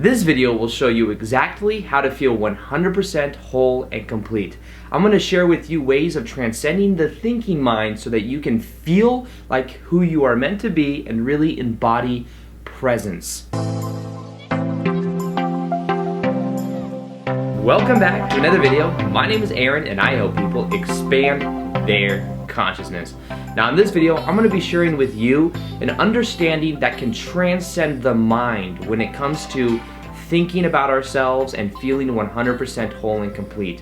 This video will show you exactly how to feel 100% whole and complete. I'm going to share with you ways of transcending the thinking mind so that you can feel like who you are meant to be and really embody presence. Welcome back to another video. My name is Aaron and I help people expand their consciousness. Now in this video, I'm going to be sharing with you an understanding that can transcend the mind when it comes to thinking about ourselves and feeling 100% whole and complete.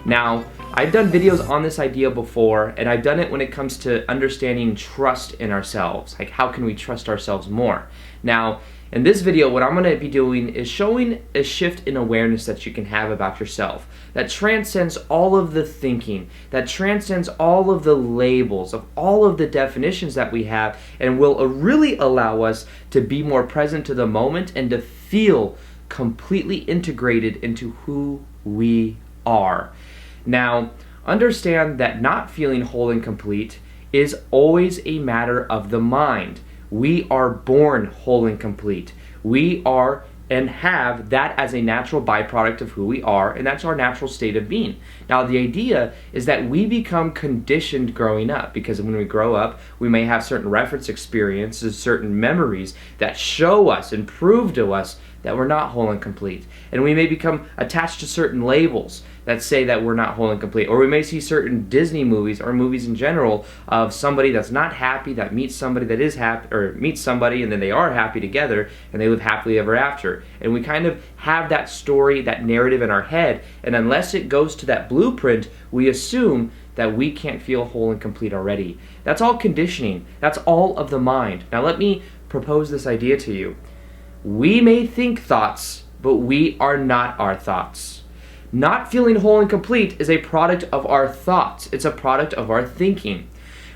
Now, I've done videos on this idea before, and I've done it when it comes to understanding trust in ourselves. Like, how can we trust ourselves more? Now, in this video, what I'm going to be doing is showing a shift in awareness that you can have about yourself that transcends all of the thinking, that transcends all of the labels, of all of the definitions that we have, and will really allow us to be more present to the moment and to feel completely integrated into who we are. Now, understand that not feeling whole and complete is always a matter of the mind. We are born whole and complete. We are and have that as a natural byproduct of who we are, and that's our natural state of being. Now, the idea is that we become conditioned growing up, because when we grow up, we may have certain reference experiences, certain memories that show us and prove to us that we're not whole and complete. And we may become attached to certain labels that say that we're not whole and complete. Or we may see certain Disney movies or movies in general of somebody that's not happy that meets somebody that is happy, or meets somebody and then they are happy together and they live happily ever after. And we kind of have that story, that narrative in our head, and unless it goes to that blueprint, we assume that we can't feel whole and complete already. That's all conditioning. That's all of the mind. Now let me propose this idea to you. We may think thoughts, but we are not our thoughts. Not feeling whole and complete is a product of our thoughts. It's a product of our thinking.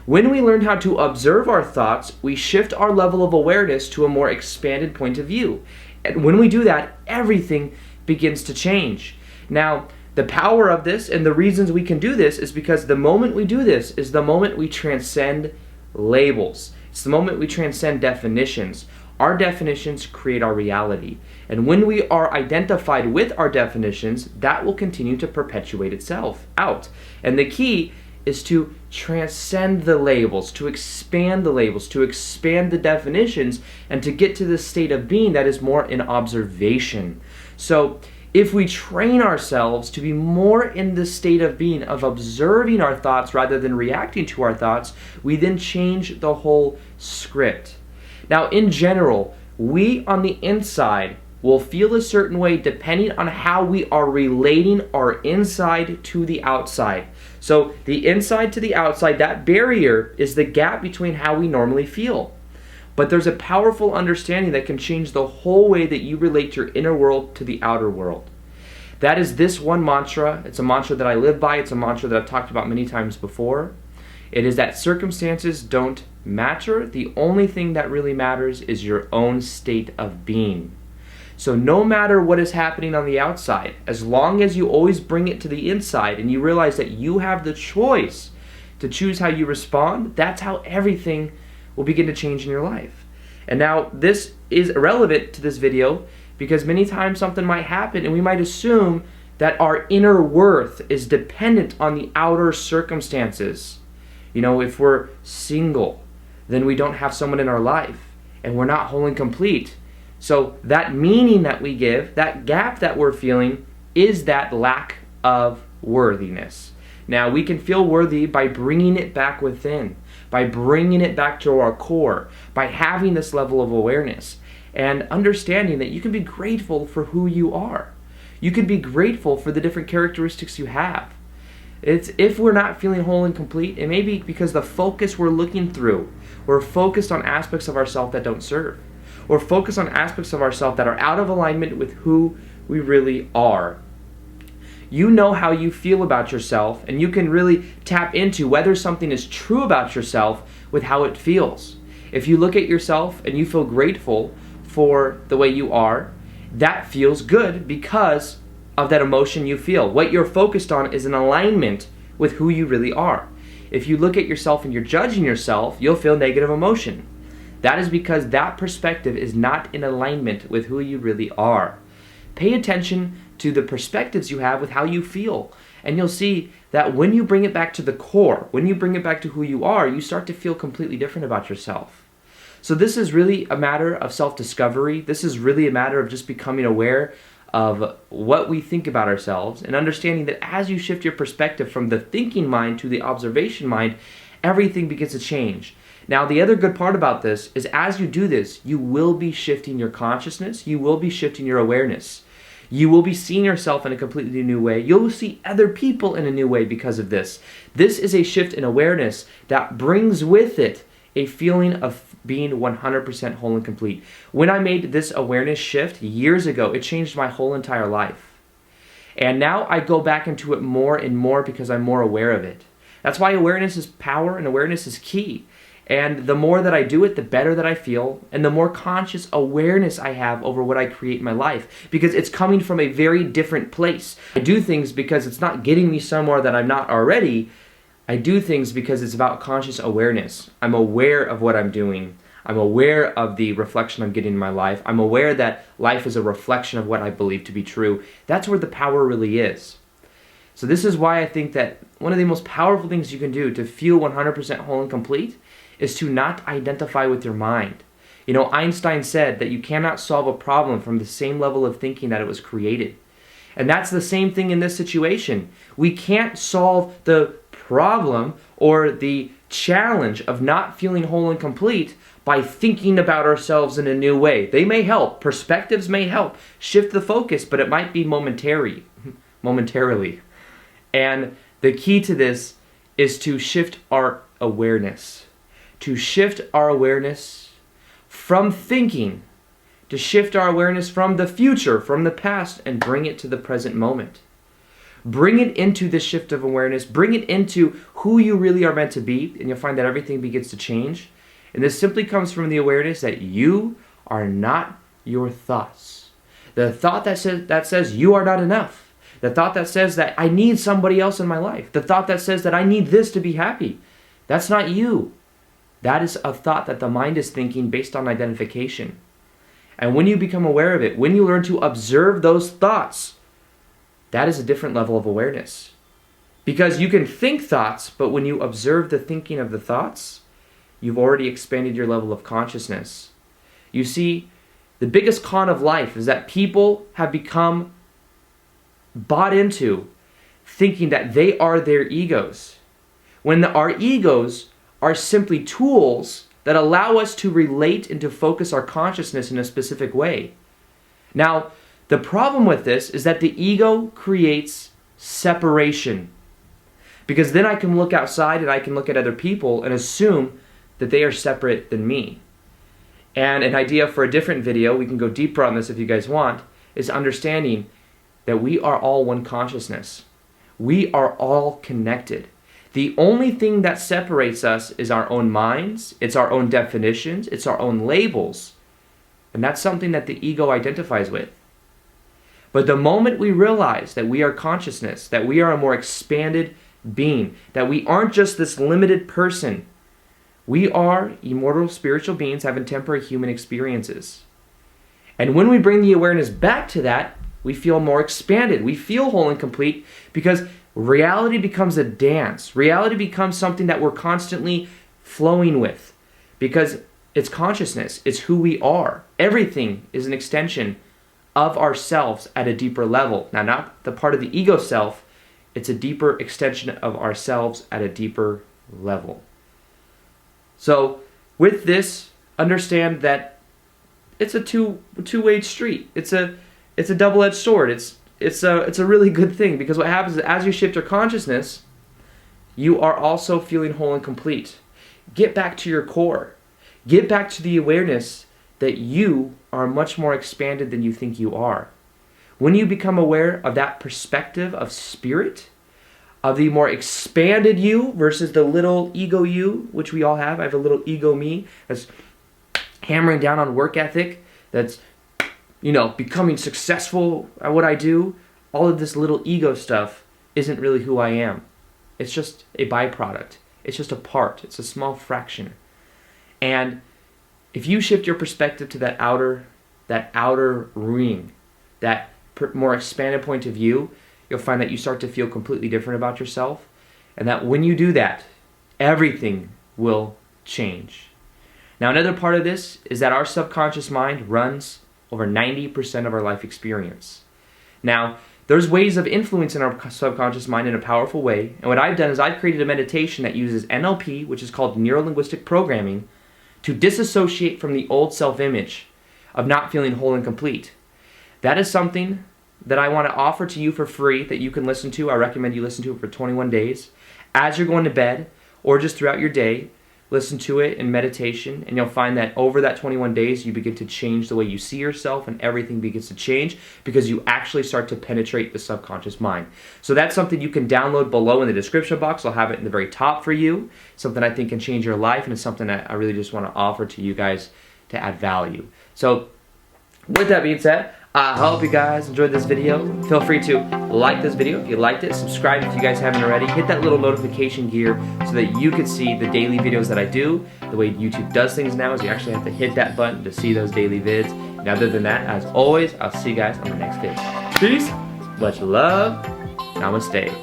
When we learn how to observe our thoughts, we shift our level of awareness to a more expanded point of view. And when we do that, everything begins to change. Now, the power of this and the reasons we can do this is because the moment we do this is the moment we transcend labels. It's the moment we transcend definitions. Our definitions create our reality. And when we are identified with our definitions, that will continue to perpetuate itself out. And the key is to transcend the labels, to expand the labels, to expand the definitions, and to get to the state of being that is more in observation. So if we train ourselves to be more in the state of being, of observing our thoughts rather than reacting to our thoughts, we then change the whole script. Now, in general, we on the inside will feel a certain way depending on how we are relating our inside to the outside. So the inside to the outside, that barrier is the gap between how we normally feel. But there's a powerful understanding that can change the whole way that you relate your inner world to the outer world. That is this one mantra. It's a mantra that I live by. It's a mantra that I've talked about many times before. It is that circumstances don't matter. The only thing that really matters is your own state of being. So no matter what is happening on the outside, as long as you always bring it to the inside and you realize that you have the choice to choose how you respond, that's how everything will begin to change in your life. And now this is irrelevant to this video because many times something might happen and we might assume that our inner worth is dependent on the outer circumstances. You know, if we're single, then we don't have someone in our life and we're not whole and complete. So that meaning that we give, that gap that we're feeling, is that lack of worthiness. Now, we can feel worthy by bringing it back within, by bringing it back to our core, by having this level of awareness and understanding that you can be grateful for who you are. You can be grateful for the different characteristics you have. It's if we're not feeling whole and complete, it may be because the focus we're looking through, we're focused on aspects of ourselves that don't serve. We're focused on aspects of ourselves that are out of alignment with who we really are. You know how you feel about yourself, and you can really tap into whether something is true about yourself with how it feels. If you look at yourself and you feel grateful for the way you are, that feels good because of that emotion you feel. What you're focused on is in alignment with who you really are. If you look at yourself and you're judging yourself, you'll feel negative emotion. That is because that perspective is not in alignment with who you really are. Pay attention to the perspectives you have with how you feel. And you'll see that when you bring it back to the core, when you bring it back to who you are, you start to feel completely different about yourself. So this is really a matter of self-discovery. This is really a matter of just becoming aware of what we think about ourselves and understanding that as you shift your perspective from the thinking mind to the observation mind, everything begins to change. Now, the other good part about this is as you do this, you will be shifting your consciousness, you will be shifting your awareness. You will be seeing yourself in a completely new way. You'll see other people in a new way because of this. This is a shift in awareness that brings with it a feeling of being 100% whole and complete. When I made this awareness shift years ago, it changed my whole entire life. And now I go back into it more and more because I'm more aware of it. That's why awareness is power and awareness is key. And the more that I do it, the better that I feel, and the more conscious awareness I have over what I create in my life, because it's coming from a very different place. I do things because it's not getting me somewhere that I'm not already. I do things because it's about conscious awareness. I'm aware of what I'm doing. I'm aware of the reflection I'm getting in my life. I'm aware that life is a reflection of what I believe to be true. That's where the power really is. So this is why I think that one of the most powerful things you can do to feel 100% whole and complete is to not identify with your mind. You know, Einstein said that you cannot solve a problem from the same level of thinking that it was created. And that's the same thing in this situation. We can't solve the problem or the challenge of not feeling whole and complete by thinking about ourselves in a new way. They may help. Perspectives may help shift the focus, but it might be momentarily. And the key to this is to shift our awareness. To shift our awareness from thinking, to shift our awareness from the future, from the past, and bring it to the present moment. Bring it into the shift of awareness. Bring it into who you really are meant to be, and you'll find that everything begins to change. And this simply comes from the awareness that you are not your thoughts. The thought that says you are not enough. The thought that says that I need somebody else in my life. The thought that says that I need this to be happy. That's not you. That is a thought that the mind is thinking based on identification. And when you become aware of it, when you learn to observe those thoughts, that is a different level of awareness. Because you can think thoughts, but when you observe the thinking of the thoughts, you've already expanded your level of consciousness. You see, the biggest con of life is that people have become bought into thinking that they are their egos, when our egos are simply tools that allow us to relate and to focus our consciousness in a specific way. Now, the problem with this is that the ego creates separation. Because then I can look outside and I can look at other people and assume that they are separate than me. And an idea for a different video, we can go deeper on this if you guys want, is understanding that we are all one consciousness. We are all connected. The only thing that separates us is our own minds, it's our own definitions, it's our own labels. And that's something that the ego identifies with. But the moment we realize that we are consciousness, that we are a more expanded being, that we aren't just this limited person, we are immortal spiritual beings having temporary human experiences. And when we bring the awareness back to that, we feel more expanded. We feel whole and complete because reality becomes a dance. Reality becomes something that we're constantly flowing with because it's consciousness. It's who we are. Everything is an extension of ourselves at a deeper level. Now, not the part of the ego self. It's a deeper extension of ourselves at a deeper level. So with this, understand that it's a two-way street. It's a double-edged sword. It's a really good thing because what happens is as you shift your consciousness, you are also feeling whole and complete. Get back to your core. Get back to the awareness that you are much more expanded than you think you are. When you become aware of that perspective of spirit, of the more expanded you versus the little ego you, which we all have. I have a little ego me that's hammering down on work ethic, that's becoming successful at what I do. All of this little ego stuff isn't really who I am. It's just a byproduct. It's just a part. It's a small fraction. And if you shift your perspective to that outer ring, that more expanded point of view, you'll find that you start to feel completely different about yourself, and that when you do that, everything will change. Now, another part of this is that our subconscious mind runs over 90% of our life experience. Now, there's ways of influencing our subconscious mind in a powerful way, and what I've done is I've created a meditation that uses NLP, which is called neuro-linguistic programming, to disassociate from the old self-image of not feeling whole and complete. That is something that I want to offer to you for free that you can listen to. I recommend you listen to it for 21 days. As you're going to bed, or just throughout your day, listen to it in meditation, and you'll find that over that 21 days, you begin to change the way you see yourself, and everything begins to change because you actually start to penetrate the subconscious mind. So that's something you can download below in the description box. I'll have it in the very top for you. Something I think can change your life, and it's something that I really just want to offer to you guys to add value. So with that being said, I hope you guys enjoyed this video. Feel free to like this video if you liked it, subscribe if you guys haven't already, hit that little notification gear so that you can see the daily videos that I do. The way YouTube does things now is you actually have to hit that button to see those daily vids. And other than that, as always, I'll see you guys on the next video. Peace, much love, namaste.